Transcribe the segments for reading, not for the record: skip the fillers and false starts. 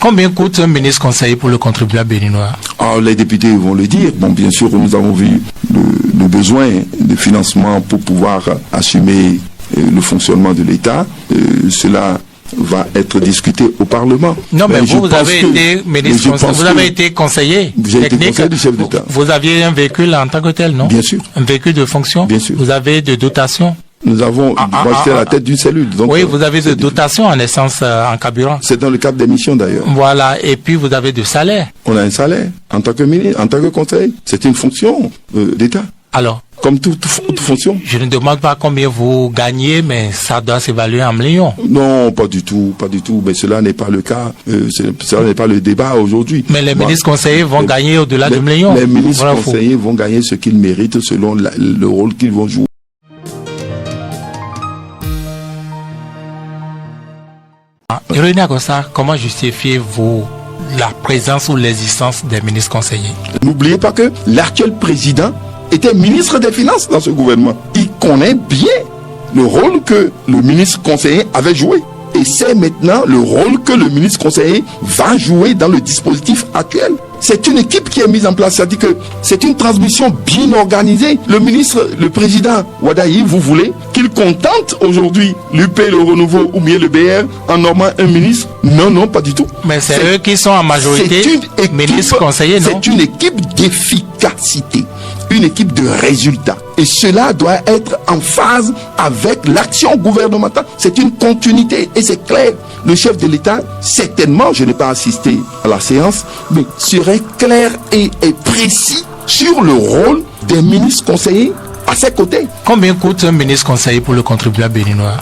Combien coûte un ministre conseiller pour le contribuable béninois? Les députés vont le dire. Bon, bien sûr, nous avons vu le besoin de financement pour pouvoir assumer le fonctionnement de l'État. Cela va être discuté au Parlement. Non, mais vous avez été ministre conseiller, vous avez été conseiller j'ai été conseiller du chef d'État. Vous aviez un véhicule en tant que tel, non? Bien sûr. Un véhicule de fonction? Bien sûr. Vous avez de dotation? Nous avons, moi j'étais à la tête d'une cellule. Donc, oui, vous avez de dotation en essence, en carburant. C'est dans le cadre des missions d'ailleurs. Voilà, et puis vous avez de salaire. On a un salaire en tant que ministre, en tant que conseiller. C'est une fonction d'État. Alors, comme toute fonction. Je ne demande pas combien vous gagnez, mais ça doit s'évaluer en millions. Non, pas du tout. Mais cela n'est pas le cas. Cela n'est pas le débat aujourd'hui. Mais les ministres conseillers vont gagner au-delà de millions. Les ministres conseillers vont gagner ce qu'ils méritent selon le rôle qu'ils vont jouer. René Agossa, comment justifiez-vous la présence ou l'existence des ministres conseillers? N'oubliez pas que l'actuel président était ministre des Finances dans ce gouvernement. Il connaît bien le rôle que le ministre conseiller avait joué. Et c'est maintenant le rôle que le ministre conseiller va jouer dans le dispositif actuel. C'est une équipe qui est mise en place. C'est-à-dire que c'est une transmission bien organisée. Le ministre, le président Wadaï, vous voulez qu'il contente aujourd'hui l'UP, le Renouveau ou bien le BR en nommant un ministre? Non, pas du tout. Mais c'est eux qui sont en majorité ministres conseillers, non? C'est une équipe d'efficacité, une équipe de résultats. Et cela doit être en phase avec l'action gouvernementale. C'est une continuité et c'est clair. Le chef de l'État, certainement, je n'ai pas assisté à la séance, mais serait clair et précis sur le rôle des ministres conseillers à ses côtés. Combien coûte un ministre conseiller pour le contribuable béninois?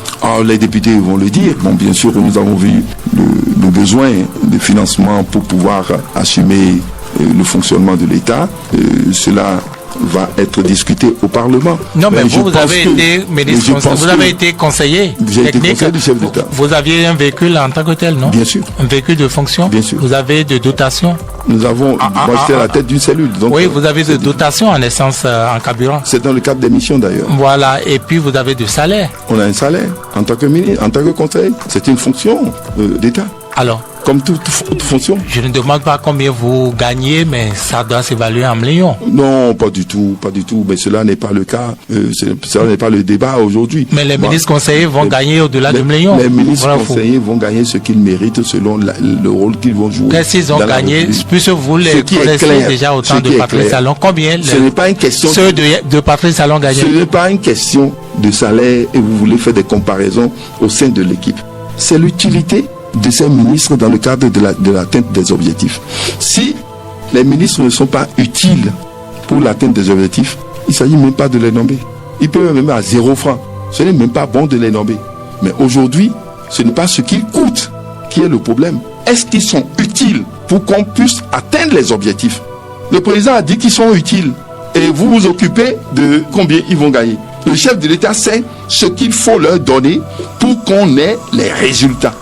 Les députés vont le dire. Bon, bien sûr, nous avons vu le besoin de financement pour pouvoir assumer le fonctionnement de l'État. Cela va être discuté au Parlement. Non, mais vous avez été ministre, vous avez été conseiller j'ai été conseiller du chef d'État. Vous aviez un véhicule en tant que tel, non? Bien sûr. Un véhicule de fonction? Bien sûr. Vous avez de dotation? Nous avons, moi j'étais à la tête d'une cellule. Donc, oui, vous avez de dotation en essence, en carburant. C'est dans le cadre des missions d'ailleurs. Voilà, et puis vous avez de salaire. On a un salaire en tant que ministre, en tant que conseiller. C'est une fonction d'État. Alors, comme toute fonction. Je ne demande pas combien vous gagnez, mais ça doit s'évaluer en millions. Non, pas du tout. Mais cela n'est pas le cas. Cela n'est pas le débat aujourd'hui. Mais les ministres conseillers vont gagner au-delà de millions. Les ministres conseillers vont gagner ce qu'ils méritent selon le rôle qu'ils vont jouer. Qu'est-ce qu'ils ont gagné? Puisque vous les connaissez déjà autant de Patrice Talon. Combien? Ce n'est pas une question. Ceux de Patrice Talon gagnent. Ce n'est pas une question de salaire et vous voulez faire des comparaisons au sein de l'équipe. C'est l'utilité de ces ministres dans le cadre de l'atteinte des objectifs. Si les ministres ne sont pas utiles pour l'atteinte des objectifs, il ne s'agit même pas de les nommer. Ils peuvent même à 0 francs. Ce n'est même pas bon de les nommer. Mais aujourd'hui, ce n'est pas ce qu'ils coûtent qui est le problème. Est-ce qu'ils sont utiles pour qu'on puisse atteindre les objectifs? Le président a dit qu'ils sont utiles. Et vous vous occupez de combien ils vont gagner. Le chef de l'État sait ce qu'il faut leur donner pour qu'on ait les résultats.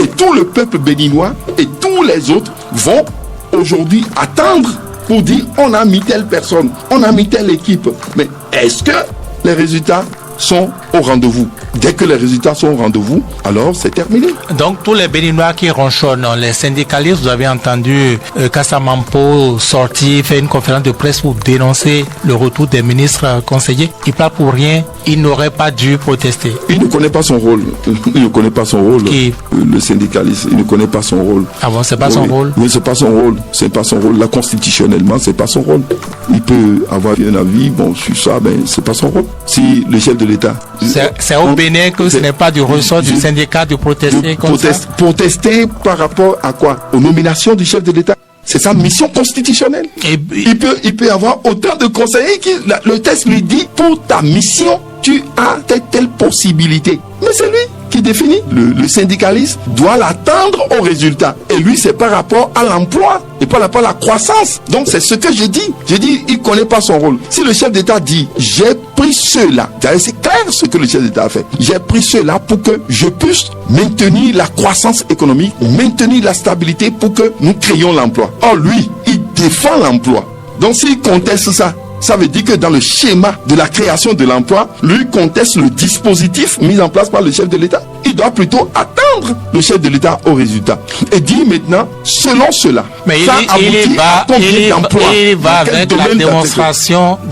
Et tout le peuple béninois et tous les autres vont aujourd'hui attendre pour dire on a mis telle personne, on a mis telle équipe. Mais est-ce que les résultats sont au rendez-vous? Dès que les résultats sont au rendez-vous, alors c'est terminé. Donc tous les Béninois qui ronchonnent, les syndicalistes, vous avez entendu Kassamampo sortir, faire une conférence de presse pour dénoncer le retour des ministres conseillers. Il parle pour rien, il n'aurait pas dû protester. Il ne connaît pas son rôle. Il ne connaît pas son rôle. Qui? Le syndicaliste, il ne connaît pas son rôle. Ah bon, c'est pas son rôle? Oui, c'est pas son rôle. C'est pas son rôle. Là, constitutionnellement, c'est pas son rôle. Il peut avoir un avis, bon, sur ça, ben, c'est pas son rôle. Si le chef de l'État... C'est au Bénin que ce n'est pas du ressort du syndicat de protester comme ça? Protester par rapport à quoi? Aux nominations du chef de l'État. C'est sa mission constitutionnelle. Il peut avoir autant de conseillers qui... Le texte lui dit, pour ta mission, tu as telle possibilité. Mais c'est lui qui définit. Le syndicaliste doit l'attendre au résultat. Et lui, c'est par rapport à l'emploi et par rapport à la croissance. Donc, c'est ce que je dis. Je dis, il ne connaît pas son rôle. Si le chef d'État dit, j'ai pris cela, c'est clair ce que le chef d'État a fait. J'ai pris cela pour que je puisse maintenir la croissance économique, maintenir la stabilité pour que nous créions l'emploi. Or, lui, il défend l'emploi. Donc, s'il conteste ça, ça veut dire que dans le schéma de la création de l'emploi, lui conteste le dispositif mis en place par le chef de l'État. Il il doit plutôt attendre le chef de l'État au résultat et dire maintenant, selon cela, mais ça aboutit à combien d'emplois. Il va avec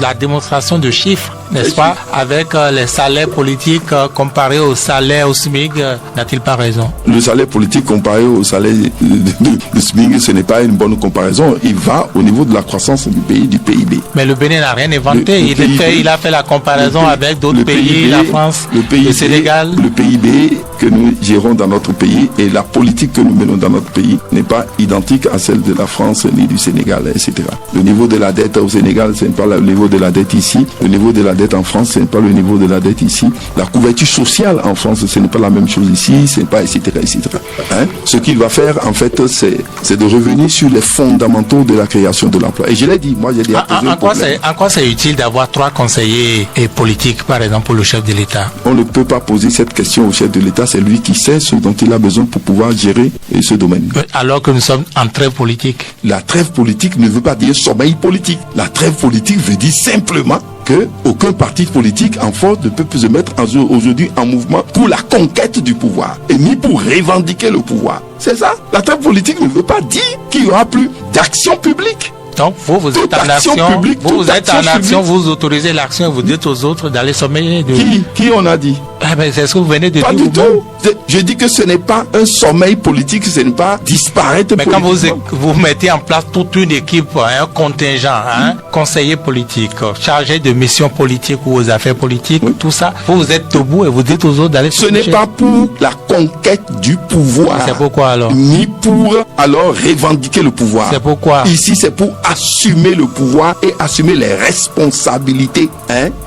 la démonstration de chiffres, n'est-ce pas, avec les salaires politiques comparés aux salaires au SMIC, n'a-t-il pas raison? Le salaire politique comparé au salaire de SMIC, ce n'est pas une bonne comparaison. Il va au niveau de la croissance du pays, du PIB. Mais le Bénin n'a rien inventé. Il a fait la comparaison avec d'autres pays, la France, le Sénégal. Le PIB que nous gérons dans notre pays et la politique que nous menons dans notre pays n'est pas identique à celle de la France ni du Sénégal, etc. Le niveau de la dette au Sénégal, ce n'est pas le niveau de la dette ici. Le niveau de la dette en France, ce n'est pas le niveau de la dette ici. La couverture sociale en France, ce n'est pas la même chose ici, ce n'est pas, etc., etc. Hein? Ce qu'il va faire, en fait, c'est de revenir sur les fondamentaux de la création de l'emploi. Et je l'ai dit, moi, j'ai dit... En quoi c'est utile d'avoir 3 conseillers politiques, par exemple, pour le chef de l'État? On ne peut pas poser cette question au chef de l'État. C'est lui qui sait ce dont il a besoin pour pouvoir gérer ce domaine. Alors que nous sommes en trêve politique. La trêve politique ne veut pas dire sommeil politique. La trêve politique veut dire simplement que aucun parti politique en force ne peut se mettre aujourd'hui en mouvement pour la conquête du pouvoir et ni pour revendiquer le pouvoir. C'est ça. La trêve politique ne veut pas dire qu'il n'y aura plus d'action publique. Donc vous êtes en action, vous êtes en action, vous autorisez l'action et vous dites aux autres d'aller sommeiller. Qui on a dit? C'est ce que vous venez de dire. Pas du tout. Je dis que ce n'est pas un sommeil politique, ce n'est pas disparaître politique. Mais quand vous mettez en place toute une équipe, un contingent, un conseiller politique, chargé de missions politiques ou aux affaires politiques, tout ça, vous êtes debout et vous dites aux autres d'aller sommeiller. Ce n'est pas pour la conquête du pouvoir. C'est pourquoi alors? Ni pour alors revendiquer le pouvoir. C'est pourquoi? Ici, c'est pour assumer le pouvoir et assumer les responsabilités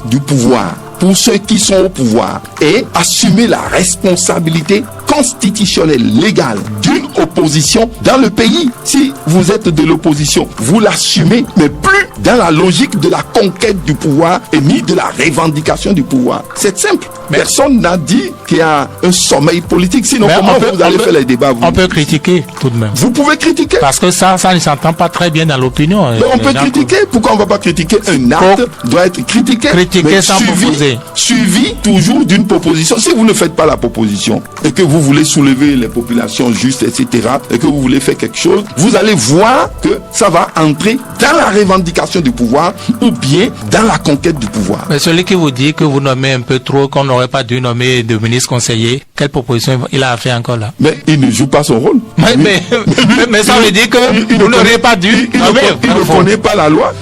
du pouvoir. Pour ceux qui sont au pouvoir et assumer la responsabilité constitutionnelle, légale d'une opposition dans le pays. Si vous êtes de l'opposition, vous l'assumez, mais plus dans la logique de la conquête du pouvoir et ni de la revendication du pouvoir. C'est simple. Mais personne n'a dit qu'il y a un sommeil politique. Sinon, comment vous allez faire les débats? On peut critiquer tout de même. Vous pouvez critiquer. Parce que ça ne s'entend pas très bien dans l'opinion. Mais on peut critiquer. Pourquoi on ne va pas critiquer? Un acte doit être critiqué. Critiquer sans proposer. Suivi toujours d'une proposition. Si vous ne faites pas la proposition et que vous voulez soulever les populations justes, etc., et que vous voulez faire quelque chose, vous allez voir que ça va entrer dans la revendication du pouvoir ou bien dans la conquête du pouvoir. Mais celui qui vous dit que vous nommez un peu trop, qu'on n'aurait pas dû nommer de ministre conseiller, quelle proposition il a fait encore là? Mais il ne joue pas son rôle. Mais ça veut dire que vous n'auriez pas dû. Il ne connaît pas la loi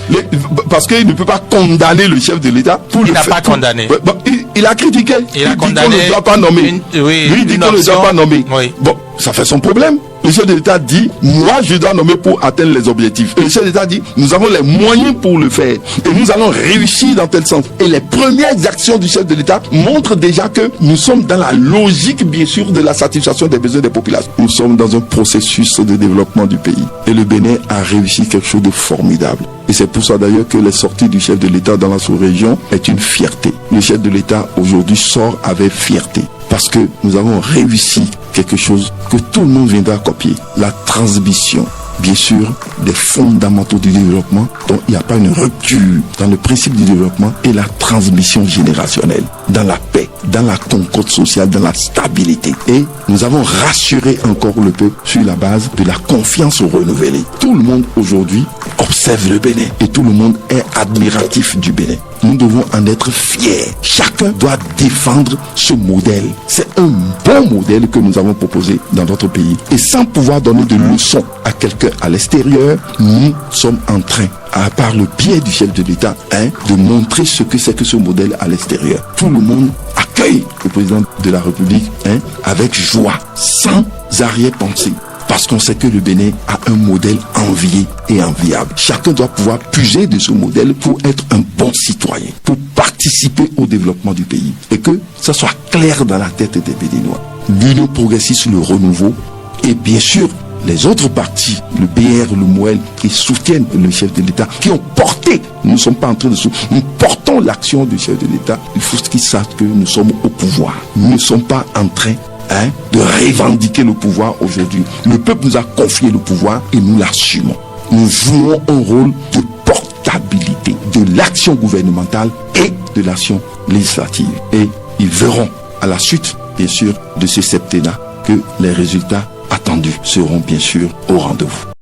parce qu'il ne peut pas condamner le chef de l'État pour le faire. Il n'a pas condamné. Il a critiqué. Il a condamné. Lui dit qu'on ne doit pas nommer. Lui dit qu'on ne doit pas nommer. Bon, ça fait son problème. Le chef de l'État dit, moi je dois nommer pour atteindre les objectifs. Et le chef de l'État dit, nous avons les moyens pour le faire. Et nous allons réussir dans tel sens. Et les premières actions du chef de l'État montrent déjà que nous sommes dans la logique, bien sûr, de la satisfaction des besoins des populations. Nous sommes dans un processus de développement du pays. Et le Bénin a réussi quelque chose de formidable. Et c'est pour ça d'ailleurs que les sorties du chef de l'État dans la sous-région est une fierté. Le chef de l'État aujourd'hui sort avec fierté. Parce que nous avons réussi quelque chose que tout le monde viendra copier. La transmission, bien sûr, des fondamentaux du développement, dont il n'y a pas une rupture dans le principe du développement et la transmission générationnelle, dans la paix, dans la concorde sociale, dans la stabilité. Et nous avons rassuré encore le peuple sur la base de la confiance renouvelée. Tout le monde aujourd'hui observe le Bénin et tout le monde est admiratif du Bénin. Nous devons en être fiers. Chacun doit défendre ce modèle. C'est un bon modèle que nous avons proposé dans notre pays. Et sans pouvoir donner de leçons à quelqu'un à l'extérieur, nous sommes en train, à part le biais du chef de l'État, de montrer ce que c'est que ce modèle à l'extérieur. Tout le monde accueille le président de la République avec joie, sans arrière-pensée. Parce qu'on sait que le Bénin a un modèle envié et enviable. Chacun doit pouvoir puiser de ce modèle pour être un bon citoyen, pour participer au développement du pays. Et que ça soit clair dans la tête des Béninois. L'Union progressiste, le renouveau, et bien sûr, les autres partis, le BR, le MOEL, qui soutiennent le chef de l'État, qui ont porté, nous ne sommes pas en train de soutenir, nous portons l'action du chef de l'État. Il faut qu'ils sachent que nous sommes au pouvoir. Nous ne sommes pas en train de revendiquer le pouvoir aujourd'hui. Le peuple nous a confié le pouvoir et nous l'assumons. Nous jouons un rôle de portabilité de l'action gouvernementale et de l'action législative. Et ils verront à la suite bien sûr, de ce septennat que les résultats attendus seront bien sûr au rendez-vous.